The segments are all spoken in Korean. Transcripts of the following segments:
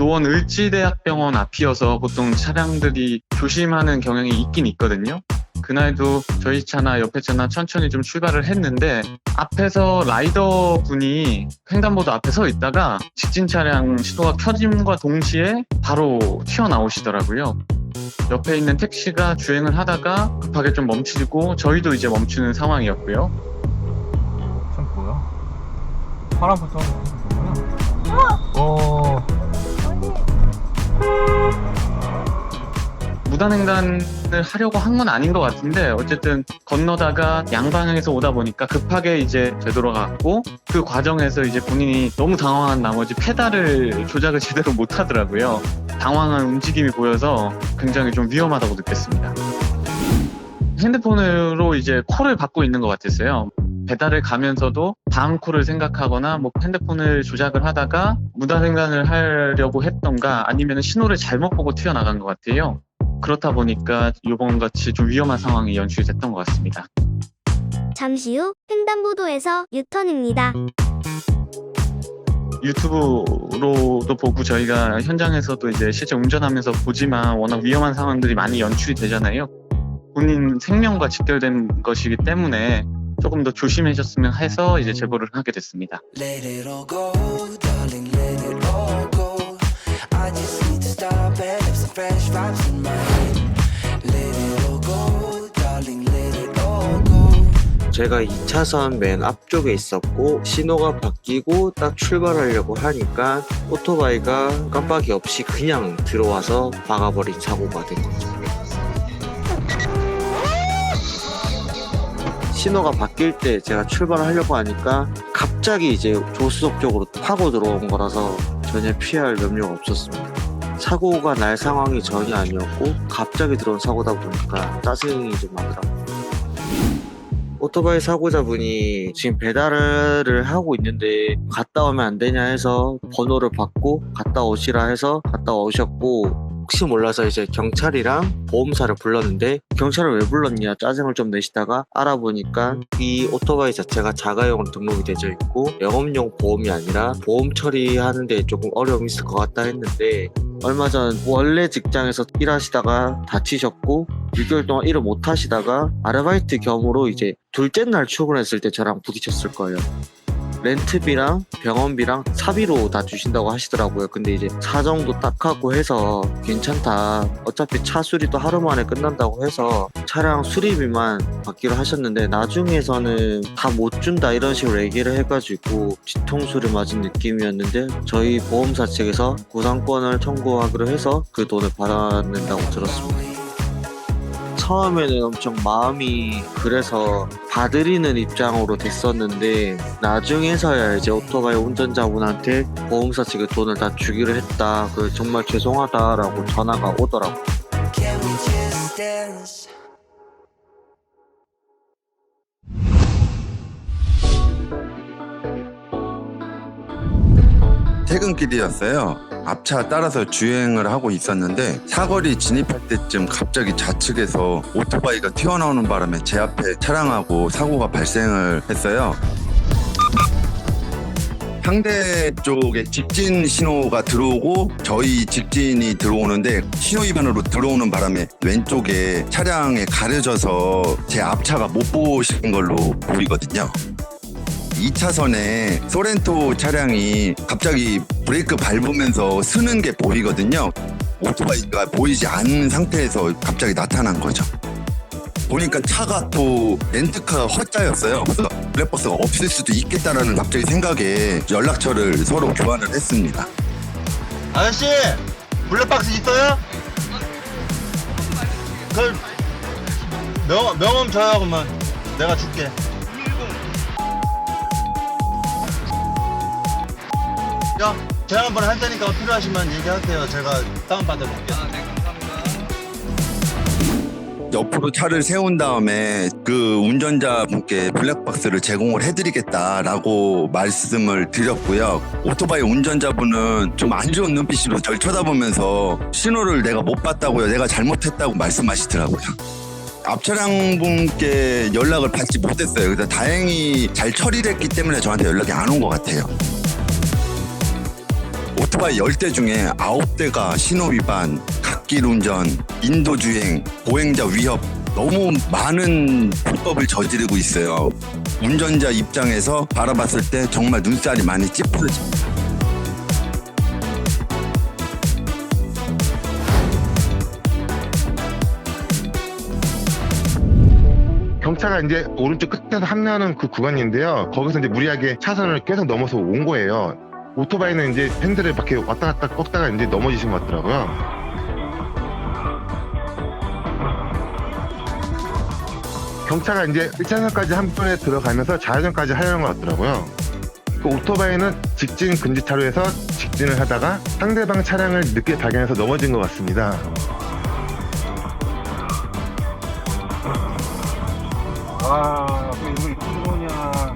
노원 을지대학병원 앞이어서 보통 차량들이 조심하는 경향이 있긴 있거든요. 그날도 저희 차나 옆에 차나 천천히 좀 출발을 했는데 앞에서 라이더 분이 횡단보도 앞에 서 있다가 직진 차량 시도가 켜짐과 동시에 바로 튀어나오시더라고요. 옆에 있는 택시가 주행을 하다가 급하게 좀 멈추고 저희도 이제 멈추는 상황이었고요. 참 뭐야? 파란불 써는 거구나. 무단횡단을 하려고 한 건 아닌 것 같은데 어쨌든 건너다가 양방향에서 오다 보니까 급하게 이제 되돌아갔고 그 과정에서 이제 본인이 너무 당황한 나머지 페달을 조작을 제대로 못 하더라고요. 당황한 움직임이 보여서 굉장히 좀 위험하다고 느꼈습니다. 핸드폰으로 이제 콜을 받고 있는 것 같았어요. 배달을 가면서도 다음 콜을 생각하거나 뭐 핸드폰을 조작을 하다가 무단횡단을 하려고 했던가 아니면 신호를 잘못 보고 튀어나간 것 같아요. 그렇다 보니까 이번같이 좀 위험한 상황이 연출이 됐던 것 같습니다. 잠시 후 횡단보도에서 유턴입니다. 유튜브로도 보고 저희가 현장에서도 이제 실제 운전하면서 보지만 워낙 위험한 상황들이 많이 연출이 되잖아요. 본인 생명과 직결된 것이기 때문에 조금 더 조심하셨으면 해서 이제 제보를 하게 됐습니다. Let it all go, darling, let it all go. I just need to stop and have some fresh vibes in my head. Let it all go, darling, let it all go. 제가 2차선 맨 앞쪽에 있었고 신호가 바뀌고 딱 출발하려고 하니까 오토바이가 깜빡이 없이 그냥 들어와서 박아버린 사고가 된 거죠. 신호가 바뀔 때 제가 출발하려고 하니까 갑자기 이제 조수석 쪽으로 파고 들어온 거라서 전혀 피할 염려가 없었습니다. 사고가 날 상황이 전혀 아니었고 갑자기 들어온 사고다 보니까 짜증이 좀 나더라고요. 오토바이 사고자분이 지금 배달을 하고 있는데 갔다 오면 안 되냐 해서 번호를 받고 갔다 오시라 해서 갔다 오셨고 혹시 몰라서 이제 경찰이랑 보험사를 불렀는데 경찰을 왜 불렀냐 짜증을 좀 내시다가 알아보니까 이 오토바이 자체가 자가용으로 등록이 되어 있고 영업용 보험이 아니라 보험 처리하는데 조금 어려움이 있을 것 같다 했는데 얼마 전 원래 직장에서 일하시다가 다치셨고 6개월 동안 일을 못 하시다가 아르바이트 겸으로 이제 둘째 날 출근했을 때 저랑 부딪혔을 거예요. 렌트비랑 병원비랑 사비로 다 주신다고 하시더라고요. 근데 이제 사정도 딱 하고 해서 괜찮다. 어차피 차 수리도 하루 만에 끝난다고 해서 차량 수리비만 받기로 하셨는데 나중에서는 다 못 준다 이런 식으로 얘기를 해가지고 뒤통수를 맞은 느낌이었는데 저희 보험사 측에서 구상권을 청구하기로 해서 그 돈을 받아낸다고 들었습니다. 처음에는 엄청 마음이 그래서 봐드리는 입장으로 됐었는데 나중에서야 이제 오토바이 운전자분한테 보험사 측에 돈을 다 주기로 했다. 그 정말 죄송하다라고 전화가 오더라고요. Can we just dance? 퇴근길이었어요. 앞차 따라서 주행을 하고 있었는데 사거리 진입할 때쯤 갑자기 좌측에서 오토바이가 튀어나오는 바람에 제 앞에 차량하고 사고가 발생을 했어요. 상대 쪽에 직진 신호가 들어오고 저희 직진이 들어오는데 신호 위반으로 들어오는 바람에 왼쪽에 차량에 가려져서 제 앞차가 못 보시는 걸로 보이거든요. 2차선에 소렌토 차량이 갑자기 브레이크 밟으면서 쓰는 게 보이거든요. 오토바이가 보이지 않는 상태에서 갑자기 나타난 거죠. 보니까 차가 또 렌트카 헛자였어요. 그래서 블랙박스가 없을 수도 있겠다라는 갑자기 생각에 연락처를 서로 교환을 했습니다. 아저씨 블랙박스 있어요? 그 명함 줘요. 그러면 내가 줄게. 야, 제가 한번 할 테니까 필요하시면 얘기하세요. 제가 다운받아볼게요. 옆으로 차를 세운 다음에 그 운전자분께 블랙박스를 제공을 해드리겠다라고 말씀을 드렸고요. 오토바이 운전자분은 좀 안 좋은 눈빛으로 절 쳐다보면서 신호를 내가 못 봤다고요. 내가 잘못했다고 말씀하시더라고요. 앞차량 분께 연락을 받지 못했어요. 그래서 다행히 잘 처리됐기 때문에 저한테 연락이 안 온 것 같아요. 오토바이 10대 중에 9대가 신호위반, 갓길 운전, 인도주행, 보행자 위협 너무 많은 불법을 저지르고 있어요. 운전자 입장에서 바라봤을 때 정말 눈살이 많이 찌푸려집니다. 경차가 이제 오른쪽 끝에서 합류하는 그 구간인데요. 거기서 이제 무리하게 차선을 계속 넘어서 온 거예요. 오토바이는 이제 핸들을 밖에 왔다 갔다 꺾다가 이제 넘어지신 것 같더라고요. 경차가 이제 1차선까지 한 번에 들어가면서 좌회전까지 하려는 것 같더라고요. 그 오토바이는 직진 금지 차로에서 직진을 하다가 상대방 차량을 늦게 발견해서 넘어진 것 같습니다. 와, 이거 이거냐.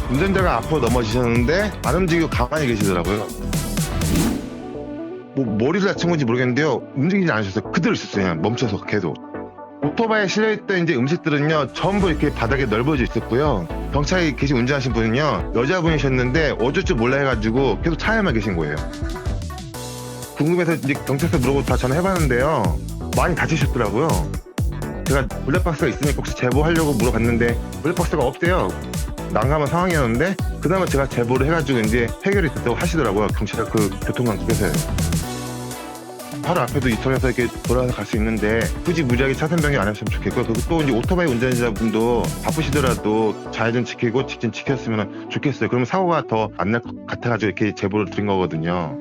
운전자가 앞으로 넘어지셨는데 안 움직이고 가만히 계시더라고요. 뭐 머리를 다친 건지 모르겠는데요. 움직이지 않으셨어요. 그대로 있었어요. 그냥 멈춰서 계속. 오토바이에 실려있던 이제 음식들은요 전부 이렇게 바닥에 널브러져 있었고요. 경차에 계신 운전하신 분은요 여자분이셨는데 어쩔 줄 몰라 해가지고 계속 차에만 계신 거예요. 궁금해서 이제 경찰서 물어보고 다 전화해봤는데요 많이 다치셨더라고요. 제가 블랙박스가 있으니까 혹시 제보하려고 물어봤는데 블랙박스가 없대요. 난감한 상황이었는데 그나마 제가 제보를 해가지고 이제 해결이 됐다고 하시더라고요. 경찰 그 교통관계에서요. 바로 앞에도 유턴해서 이렇게 돌아서 갈 수 있는데 굳이 무리하게 차선 변경 안 했으면 좋겠고요. 그리고 또 이제 오토바이 운전자분도 바쁘시더라도 좌회전 지키고 직진 지켰으면 좋겠어요. 그러면 사고가 더 안 날 것 같아가지고 이렇게 제보를 드린 거거든요.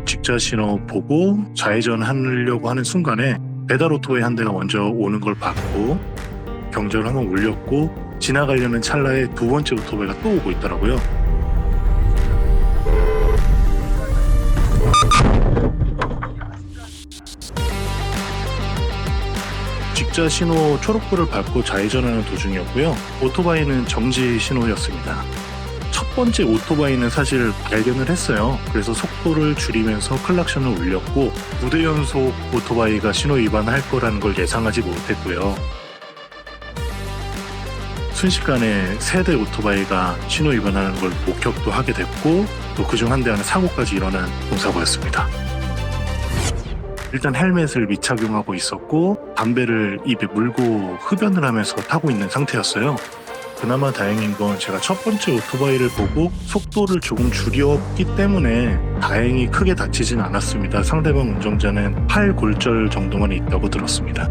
직자 신호 보고 좌회전 하려고 하는 순간에 배달 오토바이 한 대가 먼저 오는 걸 봤고 경적을 한번 울렸고 지나가려는 찰나에 두 번째 오토바이가 또 오고 있더라고요. 직자 신호 초록불을 밟고 좌회전하는 도중이었고요. 오토바이는 정지 신호였습니다. 첫 번째 오토바이는 사실 발견을 했어요. 그래서 속도를 줄이면서 클락션을 울렸고 2대 연속 오토바이가 신호 위반할 거라는 걸 예상하지 못했고요. 순식간에 3대 오토바이가 신호 위반하는 걸 목격도 하게 됐고 또 그중 한 대는 사고까지 일어난 교통사고였습니다. 일단 헬멧을 미착용하고 있었고 담배를 입에 물고 흡연을 하면서 타고 있는 상태였어요. 그나마 다행인 건 제가 첫 번째 오토바이를 보고 속도를 조금 줄였기 때문에 다행히 크게 다치진 않았습니다. 상대방 운전자는 팔 골절 정도만 있다고 들었습니다.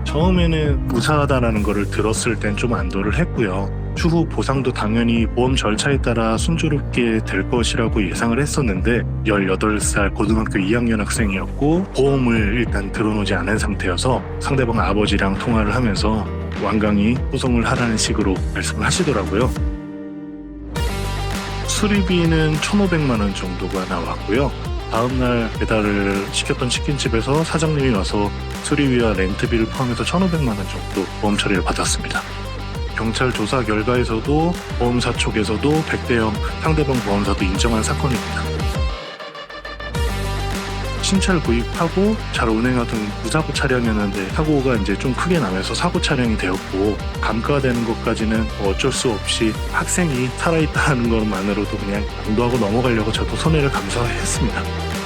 처음에는 무사하다라는 거를 들었을 땐 좀 안도를 했고요. 추후 보상도 당연히 보험 절차에 따라 순조롭게 될 것이라고 예상을 했었는데 18살 고등학교 2학년 학생이었고 보험을 일단 들어놓지 않은 상태여서 상대방 아버지랑 통화를 하면서 완강히 소송을 하라는 식으로 말씀을 하시더라고요. 수리비는 1,500만 원 정도가 나왔고요. 다음날 배달을 시켰던 치킨집에서 사장님이 와서 수리비와 렌트비를 포함해서 1,500만 원 정도 보험 처리를 받았습니다. 경찰 조사 결과에서도 보험사 쪽에서도 100대0 상대방 보험사도 인정한 사건입니다. 신차를 구입하고 잘 운행하던 무사고 차량이었는데 사고가 이제 좀 크게 나면서 사고 차량이 되었고 감가되는 것까지는 어쩔 수 없이 학생이 살아있다는 것만으로도 그냥 안도하고 넘어가려고 저도 손해를 감수했습니다.